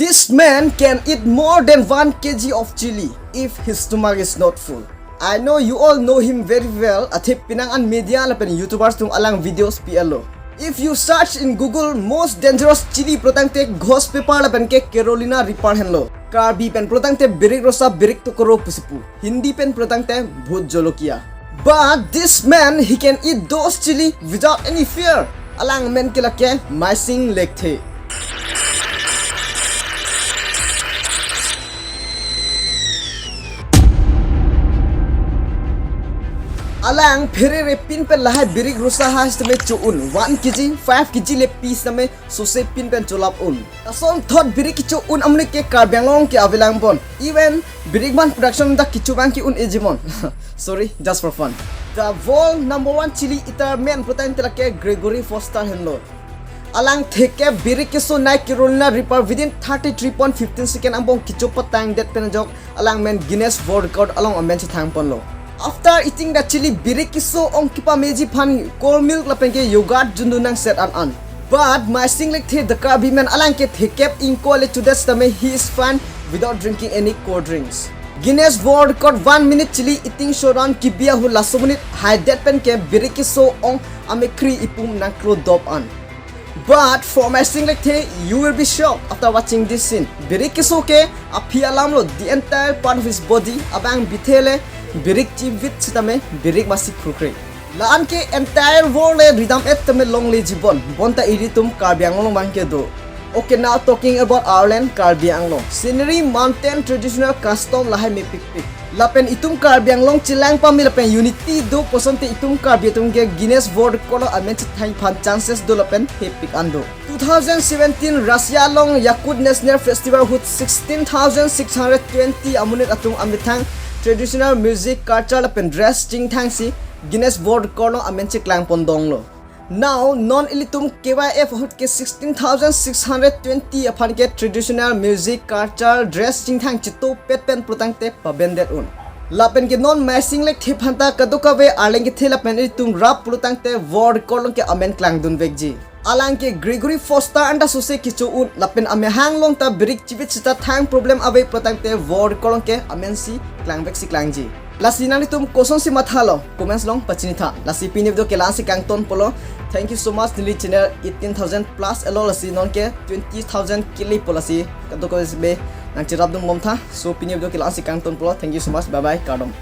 This man can eat more than 1 kg of chili if his stomach is not full. I know you all know him very well. Athip pinangan media lapen YouTubers tung alang videos PLO. If you search in Google most dangerous chili protangte ghost paper lapen ke Carolina Reaper henlo. Karbi pen protangte birik rosa birik tokoro pusipu. Hindi pen protangte bhut jolokia. But this man, he can eat those chili without any fear. Alang men kilake Maising Lekthe. Alang phere pin pen lahai birik rusa has tame choun 1 kg 5 kg le piece tame sose pin pen cholap un asong thot birik choun amne ke Anglong ke avelang bon even birik man production da kichu bang ki un ejimon sorry just for fun. The world #1 chili eater man protein telake Gregory Foster henlo. Alang theke birik ke so nai Carolina Reaper within 33.15 second ambong kichu patang det pen jok alang men Guinness World Record along amen thang pon lo. After eating the chili birik kiso ong kipa meji phan cold milk lapenge yogurt jundunang set an. But Maising Lekthe the Karbi man alang ke thekep in kole to this tame he is fine without drinking any cold drinks. Guinness World Record 1 minute chili eating show run kibia hu last minute high that pen ke birik kiso ong amekri ipum nang kro dop an. But for Maising Lekthe, you will be shocked after watching this scene. Birik kiso ke api alam lo the entire part of his body abang bithele birik chivit sitame birik masih krukre. Laan ke entire world le rhythm et tame long le jibon. Bonta elitum Karbi Anglong bangke do. Okay, now talking about our land Karbi Anglong. Scenery, mountain, traditional custom lahai me pik pik. Lapen itum Karbi Anglong chilang pami lapen unity do posonte itum Karbi itum ke Guinness World Record amen thang phan chances do lapen he pik ando. 2017 Russia long Yakut National Festival with 16,620 amonit atung amithang traditional music culture lapen dress ching thang si Guinness World Record amen chiklang pondong lo. Now non elitum KYF hut ke 16,620 aphan ke traditional music culture dress ching thang chito pet pen protangte pabendet un. Lapen ke non Maising Lekthe phanta kadukawe Alang ke thela pen elitum rap protangte World Record ke amen klang dun vekji. Alang ke Gregory Foster anda sose kichu un lapen ame hanglong ta birik chibit sita thang problem away protangte World Record ke amen si klang vek si klang ji. Lasi nang litum koson si mathalo comments long pachinitha lasi pini video ke lasi kang ton polo. Thank you so much nili channel 18,000 plus elo lasi non ke 20,000 kili polasi kadukawe be nang chirap dung momtha so pini video ke lasi kang ton polo. Thank you so much, bye bye kardom.